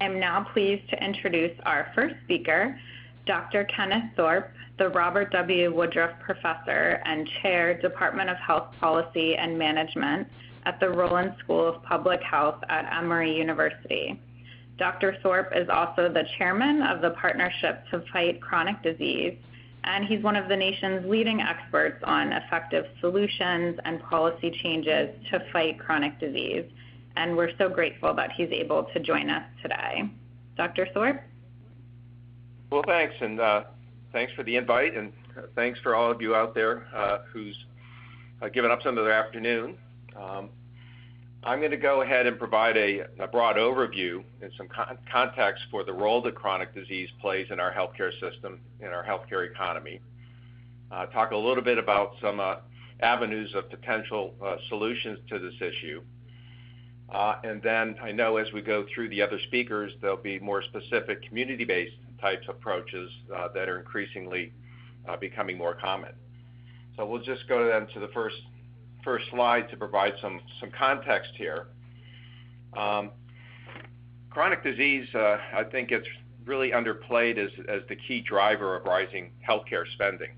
I am now pleased to introduce our first speaker, Dr. Kenneth Thorpe, the Robert W. Woodruff Professor and Chair, Department of Health Policy and Management at the Rowland School of Public Health at Emory University. Dr. Thorpe is also the chairman of the Partnership to Fight Chronic Disease, and he's one of the nation's leading experts on effective solutions and policy changes to fight chronic disease. And we're so grateful that he's able to join us today. Dr. Thorpe? Well, thanks, and thanks for the invite, and thanks for all of you out there who's given up some of their afternoon. I'm going to go ahead and provide a broad overview and some context for the role that chronic disease plays in our healthcare system, in our healthcare economy. Talk a little bit about some avenues of potential solutions to this issue. And then I know as we go through the other speakers, there'll be more specific community-based types of approaches that are increasingly becoming more common. So we'll just go then to the first slide to provide some context here. Chronic disease, I think it's really underplayed as the key driver of rising healthcare spending.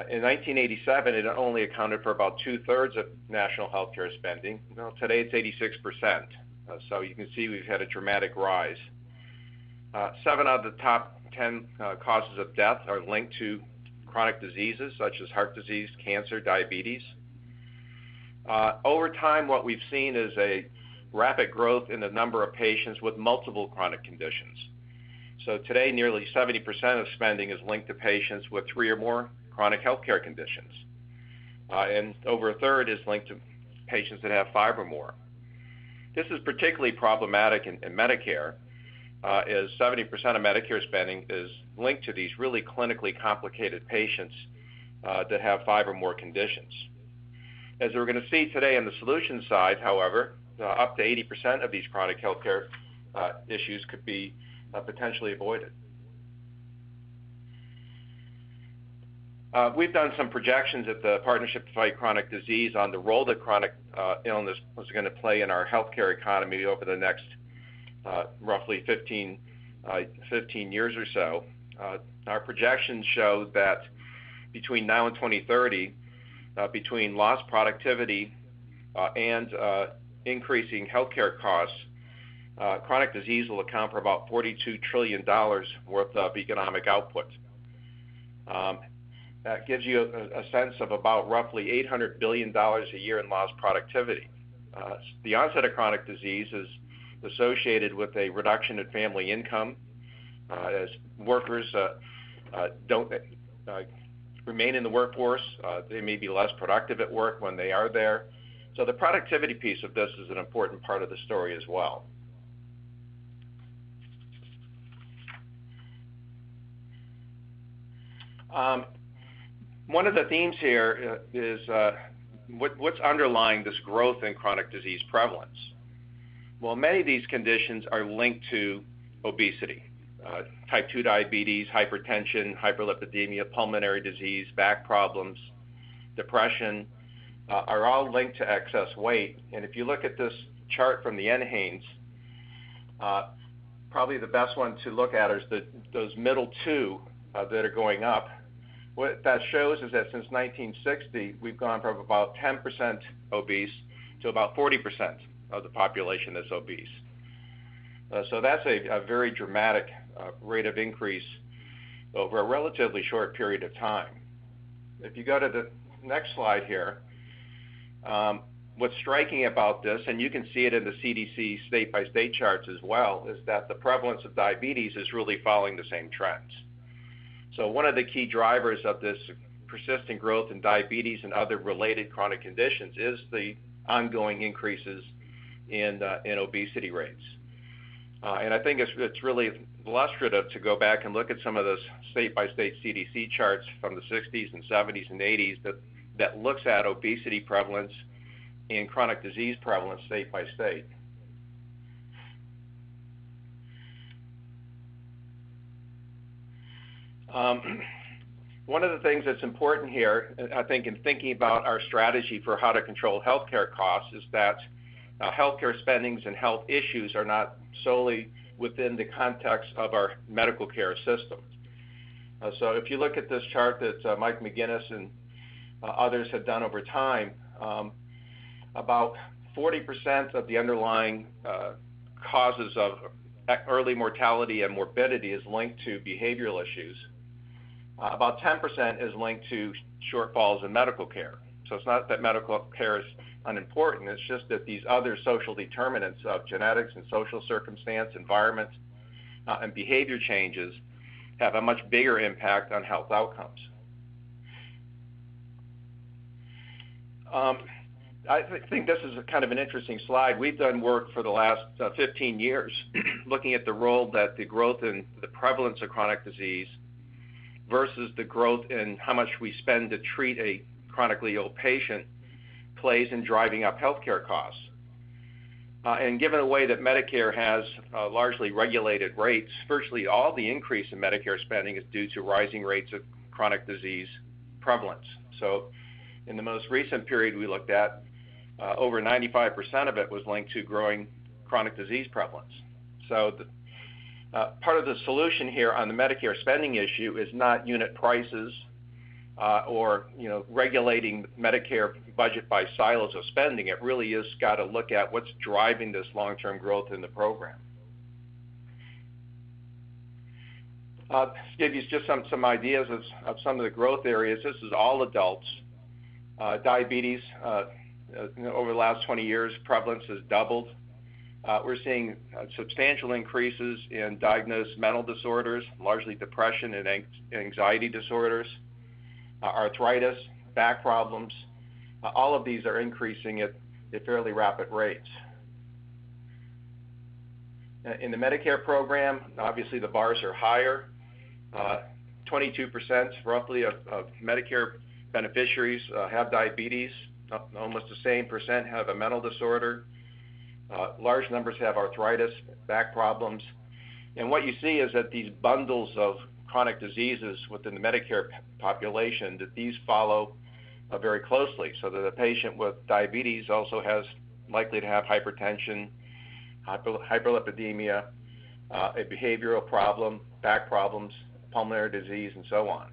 In 1987, it only accounted for about 2/3 of national healthcare spending. Well, today it's 86%. So you can see we've had a dramatic rise. 7 out of the top 10 causes of death are linked to chronic diseases such as heart disease, cancer, diabetes. Over time, what we've seen is a rapid growth in the number of patients with multiple chronic conditions. So today, nearly 70% of spending is linked to patients with 3 or more chronic healthcare conditions. And over 1/3 is linked to patients that have 5 or more. This is particularly problematic in Medicare, as 70% of Medicare spending is linked to these really clinically complicated patients that have 5 or more conditions. As we're going to see today on the solution side, however, up to 80% of these chronic healthcare issues could be potentially avoided. We've done some projections at the Partnership to Fight Chronic Disease on the role that chronic illness is going to play in our healthcare economy over the next roughly 15 years or so. Our projections show that between now and 2030, between lost productivity and increasing healthcare costs, chronic disease will account for about $42 trillion worth of economic output. That gives you a sense of about roughly $800 billion a year in lost productivity. The onset of chronic disease is associated with a reduction in family income as workers don't remain in the workforce. They may be less productive at work when they are there. So the productivity piece of this is an important part of the story as well. One of the themes here is what's underlying this growth in chronic disease prevalence. Well, many of these conditions are linked to obesity. Type 2 diabetes, hypertension, hyperlipidemia, pulmonary disease, back problems, depression are all linked to excess weight. And if you look at this chart from the NIHCM, probably the best one to look at is those middle two that are going up. What that shows is that since 1960, we've gone from about 10% obese to about 40% of the population that's obese. So that's a very dramatic rate of increase over a relatively short period of time. If you go to the next slide here, what's striking about this, and you can see it in the CDC state-by-state charts as well, is that the prevalence of diabetes is really following the same trends. So one of the key drivers of this persistent growth in diabetes and other related chronic conditions is the ongoing increases in obesity rates. And I think it's really illustrative to go back and look at some of those state-by-state CDC charts from the 60s and 70s and 80s that looks at obesity prevalence and chronic disease prevalence state by state. One of the things that's important here, I think, in thinking about our strategy for how to control healthcare costs is that healthcare spendings and health issues are not solely within the context of our medical care system. So if you look at this chart that Mike McGinnis and others have done over time, about 40% of the underlying causes of early mortality and morbidity is linked to behavioral issues. About 10% is linked to shortfalls in medical care. So it's not that medical care is unimportant, it's just that these other social determinants of genetics and social circumstance, environment, and behavior changes have a much bigger impact on health outcomes. I think this is kind of an interesting slide. We've done work for the last 15 years looking at the role that the growth in the prevalence of chronic disease versus the growth in how much we spend to treat a chronically ill patient plays in driving up healthcare costs. And given the way that Medicare has largely regulated rates, virtually all the increase in Medicare spending is due to rising rates of chronic disease prevalence. So in the most recent period we looked at, over 95% of it was linked to growing chronic disease prevalence. So part of the solution here on the Medicare spending issue is not unit prices or regulating Medicare budget by silos of spending. It really is got to look at what's driving this long-term growth in the program. To give you just some ideas of some of the growth areas, this is all adults. Diabetes, over the last 20 years, prevalence has doubled. We're seeing substantial increases in diagnosed mental disorders, largely depression and anxiety disorders, arthritis, back problems. All of these are increasing at fairly rapid rates. In the Medicare program, obviously the bars are higher. 22% roughly of Medicare beneficiaries have diabetes. Almost the same percent have a mental disorder. Large numbers have arthritis, back problems. And what you see is that these bundles of chronic diseases within the Medicare population, that these follow very closely, so that a patient with diabetes also has likely to have hypertension, hyperlipidemia, a behavioral problem, back problems, pulmonary disease, and so on.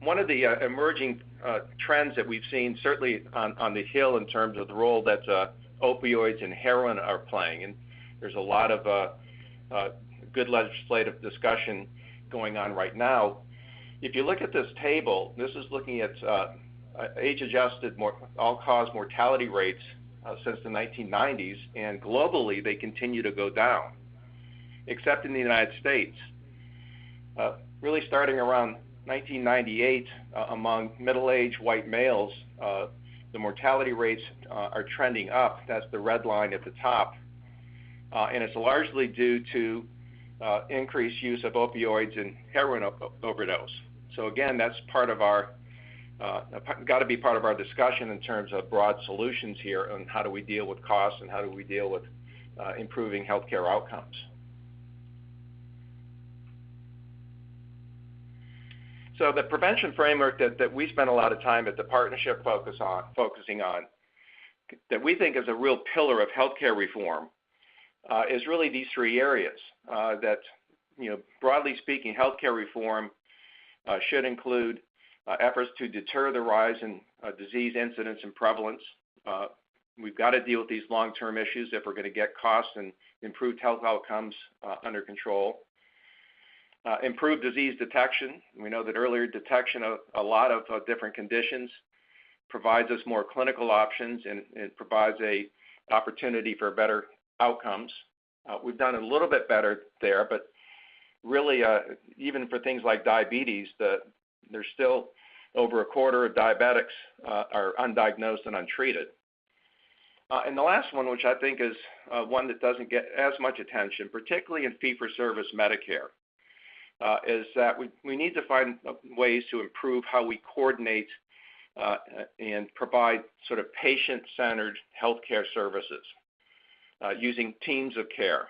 One of the emerging trends that we've seen, certainly on the Hill, in terms of the role that opioids and heroin are playing, and there's a lot of good legislative discussion going on right now. If you look at this table, this is looking at age-adjusted all-cause mortality rates since the 1990s, and globally they continue to go down, except in the United States. Really starting around 1998, among middle-aged white males, the mortality rates are trending up. That's the red line at the top. And it's largely due to increased use of opioids and heroin overdose. So again, that's part of our, got to be part of our discussion in terms of broad solutions here on how do we deal with costs and how do we deal with improving healthcare outcomes. So the prevention framework that we spend a lot of time at the partnership focusing on, that we think is a real pillar of healthcare reform, is really these three areas. That, broadly speaking, healthcare reform should include efforts to deter the rise in disease incidence and prevalence. We've got to deal with these long-term issues if we're going to get costs and improved health outcomes under control. Improve disease detection. We know that earlier detection of a lot of different conditions provides us more clinical options and it provides a opportunity for better outcomes. We've done a little bit better there, but really, even for things like diabetes, there's still over a quarter of diabetics are undiagnosed and untreated. And the last one, which I think is one that doesn't get as much attention, particularly in fee-for-service Medicare, is that we need to find ways to improve how we coordinate and provide sort of patient-centered healthcare services using teams of care.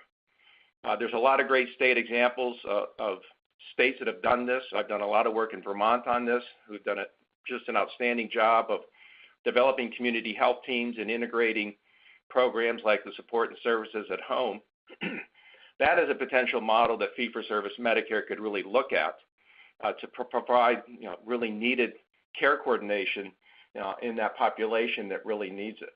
There's a lot of great state examples of states that have done this. I've done a lot of work in Vermont on this, who've done it just an outstanding job of developing community health teams and integrating programs like the support and services at home. That is a potential model that fee-for-service Medicare could really look at to provide really needed care coordination in that population that really needs it.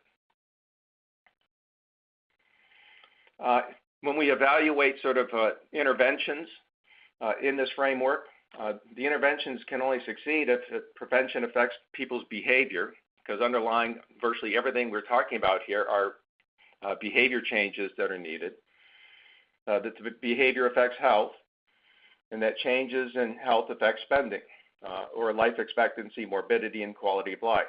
When we evaluate sort of interventions in this framework, the interventions can only succeed if prevention affects people's behavior, because underlying virtually everything we're talking about here are behavior changes that are needed, that the behavior affects health, and that changes in health affect spending or life expectancy, morbidity, and quality of life.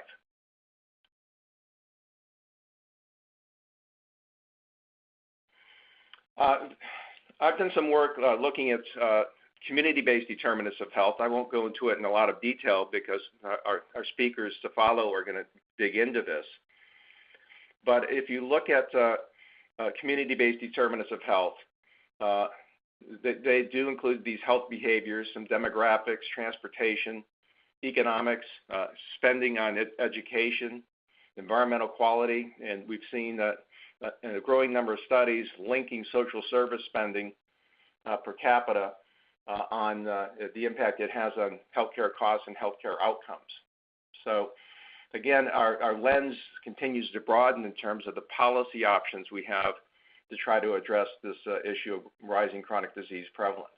I've done some work looking at community-based determinants of health. I won't go into it in a lot of detail because our speakers to follow are going to dig into this. But if you look at community-based determinants of health, they do include these health behaviors, some demographics, transportation, economics, spending on education, environmental quality, and we've seen a growing number of studies linking social service spending per capita on the impact it has on healthcare costs and healthcare outcomes. So again, our lens continues to broaden in terms of the policy options we have to try to address this issue of rising chronic disease prevalence.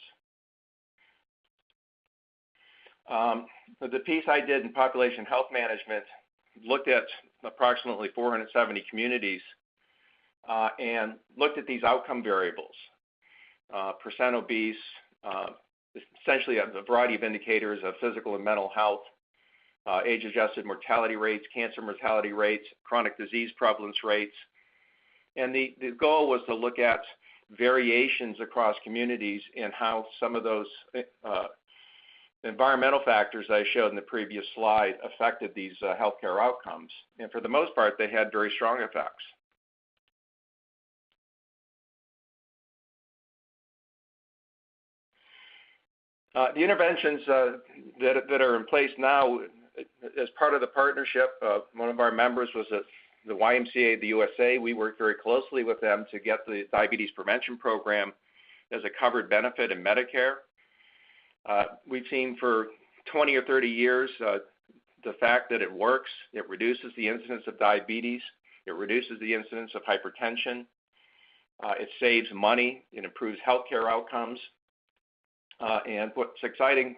The piece I did in population health management looked at approximately 470 communities and looked at these outcome variables, percent obese, essentially a variety of indicators of physical and mental health, age-adjusted mortality rates, cancer mortality rates, chronic disease prevalence rates. And the goal was to look at variations across communities and how some of those environmental factors I showed in the previous slide affected these healthcare outcomes. And for the most part, they had very strong effects. The interventions that are in place now, as part of the partnership, one of our members was the YMCA of the USA. We worked very closely with them to get the diabetes prevention program as a covered benefit in Medicare. We've seen for 20 or 30 years the fact that it works. It reduces the incidence of diabetes. It reduces the incidence of hypertension. It saves money. It improves healthcare outcomes. And what's exciting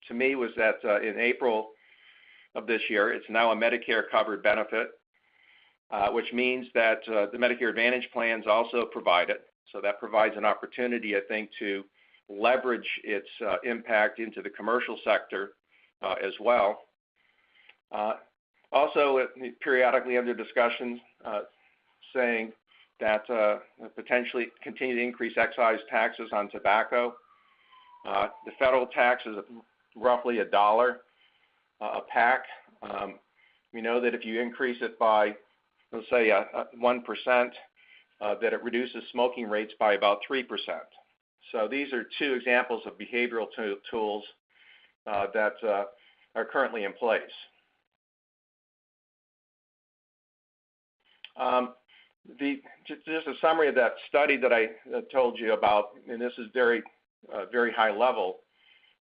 to me was that in April of this year, it's now a Medicare covered benefit, which means that the Medicare Advantage plans also provide it. So that provides an opportunity, I think, to leverage its impact into the commercial sector as well. Also, periodically under discussion, saying that potentially continue to increase excise taxes on tobacco. The federal tax is roughly $1 a pack. We know that if you increase it by, let's say, 1%, that it reduces smoking rates by about 3%. So these are two examples of behavioral tools that are currently in place. Just a summary of that study that I told you about, and this is very high level,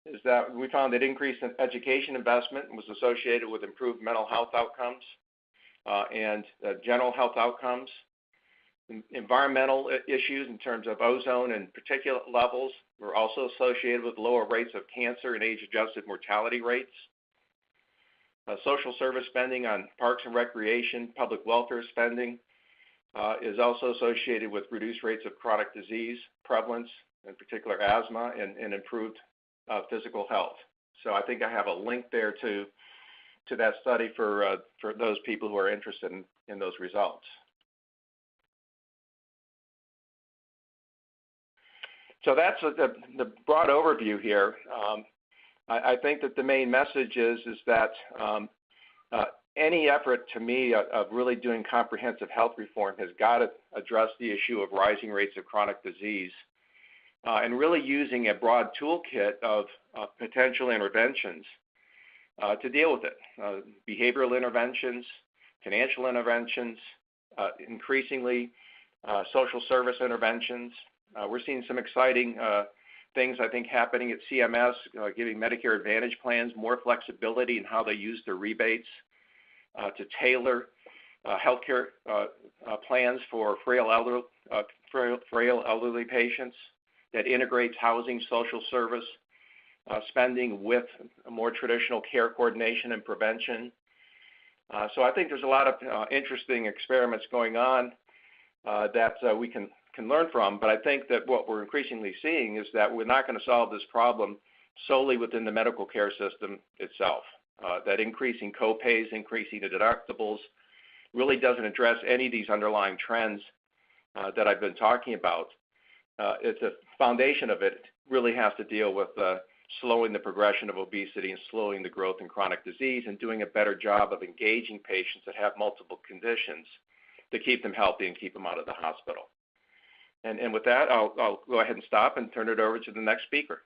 is that we found that increase in education investment was associated with improved mental health outcomes and general health outcomes. Environmental issues in terms of ozone and particulate levels were also associated with lower rates of cancer and age-adjusted mortality rates. Social service spending on parks and recreation, public welfare spending is also associated with reduced rates of chronic disease prevalence, in particular asthma, and improved physical health. So I think I have a link there to that study for those people who are interested in those results. So that's the broad overview here. I think that the main message is that any effort, to me, of really doing comprehensive health reform has got to address the issue of rising rates of chronic disease and really using a broad toolkit of potential interventions to deal with it. Behavioral interventions, financial interventions, increasingly social service interventions. We're seeing some exciting things, I think, happening at CMS, giving Medicare Advantage plans more flexibility in how they use their rebates to tailor healthcare plans for frail elderly patients that integrates housing, social service spending with a more traditional care coordination and prevention. So I think there's a lot of interesting experiments going on that we can learn from, but I think that what we're increasingly seeing is that we're not going to solve this problem solely within the medical care system itself. That increasing co-pays, increasing the deductibles really doesn't address any of these underlying trends that I've been talking about. It's the foundation of it really has to deal with slowing the progression of obesity and slowing the growth in chronic disease and doing a better job of engaging patients that have multiple conditions to keep them healthy and keep them out of the hospital. And with that, I'll go ahead and stop and turn it over to the next speaker.